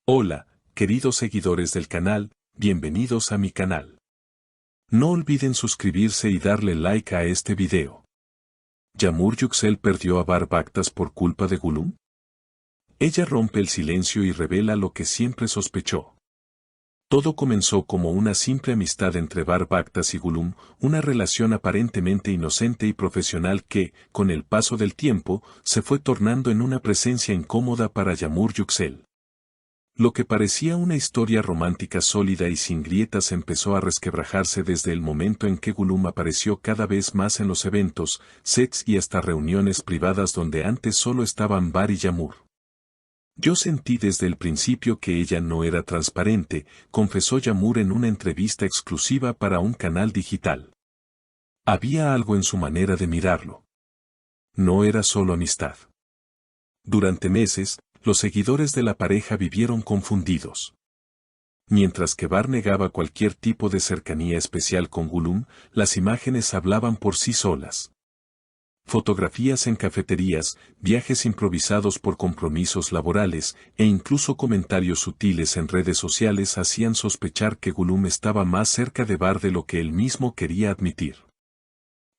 Hola, queridos seguidores del canal, bienvenidos a mi canal. No olviden suscribirse y darle like a este video. ¿Yamur Yuxel perdió a Bar Baktas por culpa de Gulum? Ella rompe el silencio y revela lo que siempre sospechó. Todo comenzó como una simple amistad entre Bar Baktas y Gulum, una relación aparentemente inocente y profesional que, con el paso del tiempo, se fue tornando en una presencia incómoda para Yamur Yuxel. Lo que parecía una historia romántica sólida y sin grietas empezó a resquebrajarse desde el momento en que Gulum apareció cada vez más en los eventos, sets y hasta reuniones privadas donde antes solo estaban Bar y Yamur. Yo sentí desde el principio que ella no era transparente, confesó Yamur en una entrevista exclusiva para un canal digital. Había algo en su manera de mirarlo. No era solo amistad. Durante meses, los seguidores de la pareja vivieron confundidos. Mientras que Bar negaba cualquier tipo de cercanía especial con Gulum, las imágenes hablaban por sí solas. Fotografías en cafeterías, viajes improvisados por compromisos laborales, e incluso comentarios sutiles en redes sociales hacían sospechar que Gulum estaba más cerca de Bar de lo que él mismo quería admitir.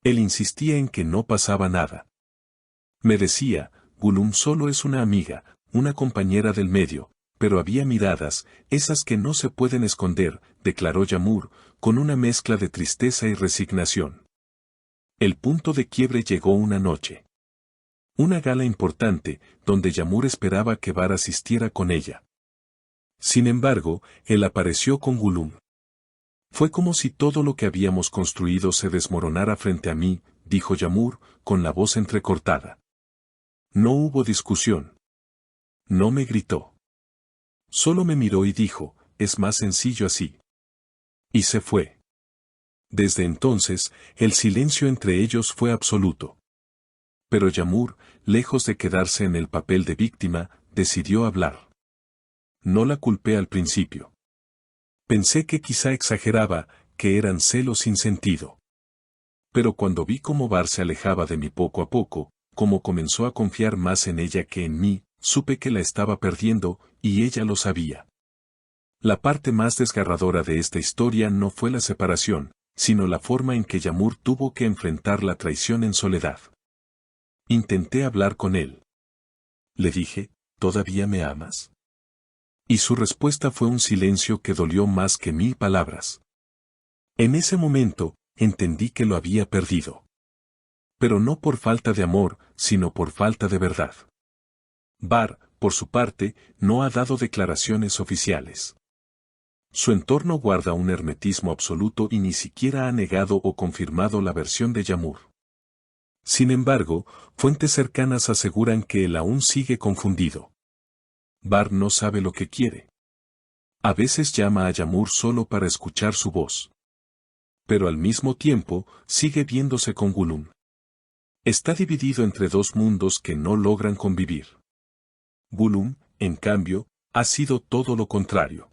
Él insistía en que no pasaba nada. Me decía, Gulum solo es una amiga, una compañera del medio, pero había miradas, esas que no se pueden esconder, declaró Yamur, con una mezcla de tristeza y resignación. El punto de quiebre llegó una noche. Una gala importante, donde Yamur esperaba que Bar asistiera con ella. Sin embargo, él apareció con Gulum. Fue como si todo lo que habíamos construido se desmoronara frente a mí, dijo Yamur, con la voz entrecortada. No hubo discusión. No me gritó. Solo me miró y dijo, es más sencillo así. Y se fue. Desde entonces, el silencio entre ellos fue absoluto. Pero Yamur, lejos de quedarse en el papel de víctima, decidió hablar. No la culpé al principio. Pensé que quizá exageraba, que eran celos sin sentido. Pero cuando vi cómo Bar se alejaba de mí poco a poco, como comenzó a confiar más en ella que en mí, supe que la estaba perdiendo, y ella lo sabía. La parte más desgarradora de esta historia no fue la separación, sino la forma en que Yamur tuvo que enfrentar la traición en soledad. Intenté hablar con él. Le dije, ¿todavía me amas? Y su respuesta fue un silencio que dolió más que 1000 palabras. En ese momento, entendí que lo había perdido. Pero no por falta de amor, sino por falta de verdad. Bar, por su parte, no ha dado declaraciones oficiales. Su entorno guarda un hermetismo absoluto y ni siquiera ha negado o confirmado la versión de Yamur. Sin embargo, fuentes cercanas aseguran que él aún sigue confundido. Bar no sabe lo que quiere. A veces llama a Yamur solo para escuchar su voz. Pero al mismo tiempo, sigue viéndose con Gulum. Está dividido entre dos mundos que no logran convivir. Gulum, en cambio, ha sido todo lo contrario.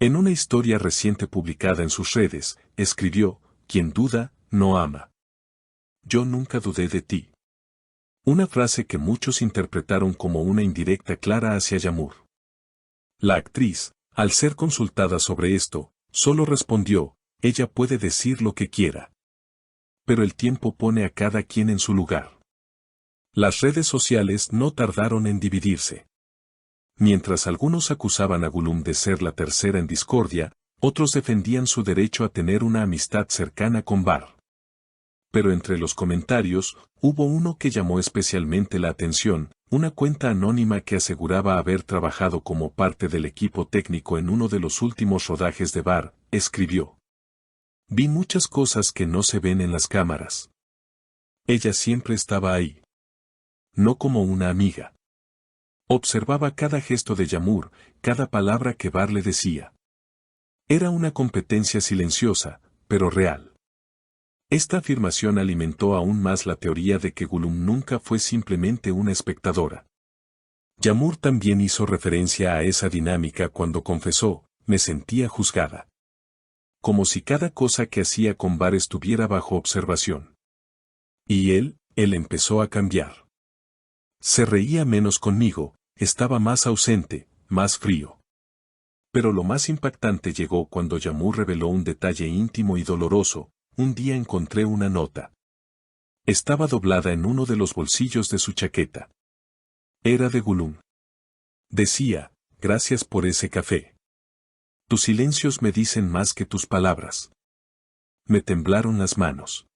En una historia reciente publicada en sus redes, escribió, quien duda, no ama. Yo nunca dudé de ti. Una frase que muchos interpretaron como una indirecta clara hacia Yamur. La actriz, al ser consultada sobre esto, solo respondió, ella puede decir lo que quiera. Pero el tiempo pone a cada quien en su lugar. Las redes sociales no tardaron en dividirse. Mientras algunos acusaban a Gulum de ser la tercera en discordia, otros defendían su derecho a tener una amistad cercana con Bar. Pero entre los comentarios, hubo uno que llamó especialmente la atención, una cuenta anónima que aseguraba haber trabajado como parte del equipo técnico en uno de los últimos rodajes de Bar, escribió. Vi muchas cosas que no se ven en las cámaras. Ella siempre estaba ahí. No como una amiga. Observaba cada gesto de Yamur, cada palabra que Bar le decía. Era una competencia silenciosa, pero real. Esta afirmación alimentó aún más la teoría de que Gulum nunca fue simplemente una espectadora. Yamur también hizo referencia a esa dinámica cuando confesó, me sentía juzgada. Como si cada cosa que hacía con Bar estuviera bajo observación. Y él empezó a cambiar. Se reía menos conmigo, estaba más ausente, más frío. Pero lo más impactante llegó cuando Yağmur reveló un detalle íntimo y doloroso. Un día encontré una nota. Estaba doblada en uno de los bolsillos de su chaqueta. Era de Gülüm. Decía, gracias por ese café. Tus silencios me dicen más que tus palabras. Me temblaron las manos.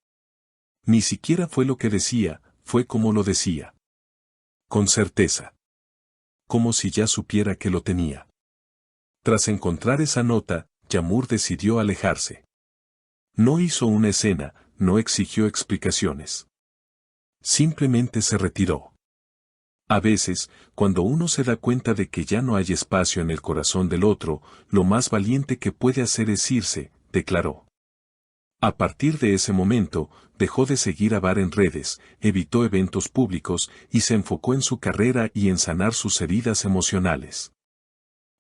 Ni siquiera fue lo que decía, fue como lo decía. Con certeza. Como si ya supiera que lo tenía. Tras encontrar esa nota, Yağmur decidió alejarse. No hizo una escena, no exigió explicaciones. Simplemente se retiró. A veces, cuando uno se da cuenta de que ya no hay espacio en el corazón del otro, lo más valiente que puede hacer es irse, declaró. A partir de ese momento, dejó de seguir a Var en redes, evitó eventos públicos y se enfocó en su carrera y en sanar sus heridas emocionales.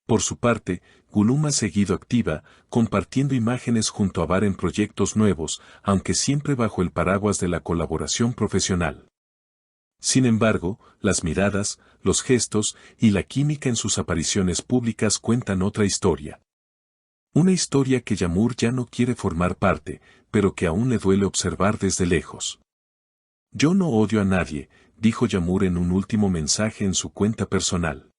Por su parte, Gülüm ha seguido activa, compartiendo imágenes junto a Var en proyectos nuevos, aunque siempre bajo el paraguas de la colaboración profesional. Sin embargo, las miradas, los gestos y la química en sus apariciones públicas cuentan otra historia. Una historia que Yağmur ya no quiere formar parte, pero que aún le duele observar desde lejos. Yo no odio a nadie, dijo Yağmur en un último mensaje en su cuenta personal.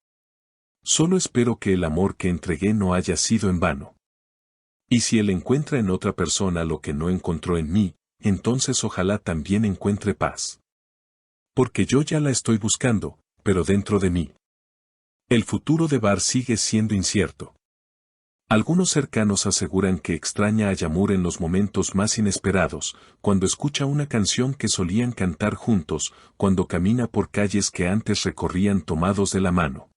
Solo espero que el amor que entregué no haya sido en vano. Y si él encuentra en otra persona lo que no encontró en mí, entonces ojalá también encuentre paz. Porque yo ya la estoy buscando, pero dentro de mí. El futuro de Var sigue siendo incierto. Algunos cercanos aseguran que extraña a Yağmur en los momentos más inesperados, cuando escucha una canción que solían cantar juntos, cuando camina por calles que antes recorrían tomados de la mano.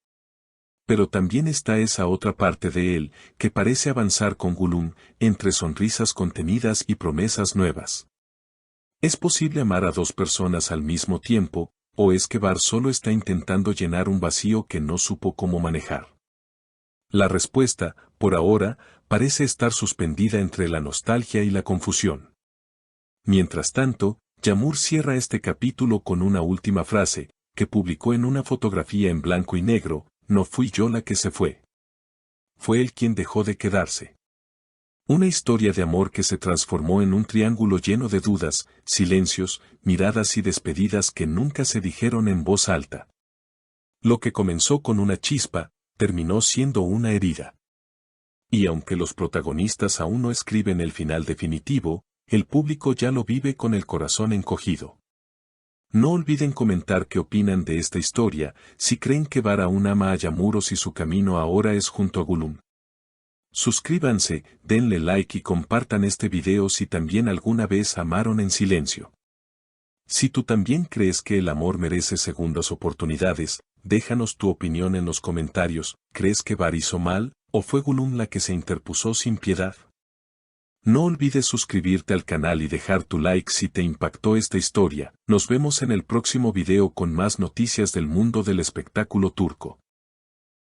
Pero también está esa otra parte de él, que parece avanzar con Gülüm, entre sonrisas contenidas y promesas nuevas. ¿Es posible amar a dos personas al mismo tiempo, o es que Var solo está intentando llenar un vacío que no supo cómo manejar? La respuesta, por ahora, parece estar suspendida entre la nostalgia y la confusión. Mientras tanto, Yağmur cierra este capítulo con una última frase, que publicó en una fotografía en blanco y negro: no fui yo la que se fue. Fue él quien dejó de quedarse. Una historia de amor que se transformó en un triángulo lleno de dudas, silencios, miradas y despedidas que nunca se dijeron en voz alta. Lo que comenzó con una chispa, terminó siendo una herida. Y aunque los protagonistas aún no escriben el final definitivo, el público ya lo vive con el corazón encogido. No olviden comentar qué opinan de esta historia, si creen que Var aún ama a Yağmur o si su camino ahora es junto a Gülüm. Suscríbanse, denle like y compartan este video si también alguna vez amaron en silencio. Si tú también crees que el amor merece segundas oportunidades, déjanos tu opinión en los comentarios. ¿Crees que Var hizo mal, o fue Gülüm la que se interpuso sin piedad? No olvides suscribirte al canal y dejar tu like si te impactó esta historia. Nos vemos en el próximo video con más noticias del mundo del espectáculo turco.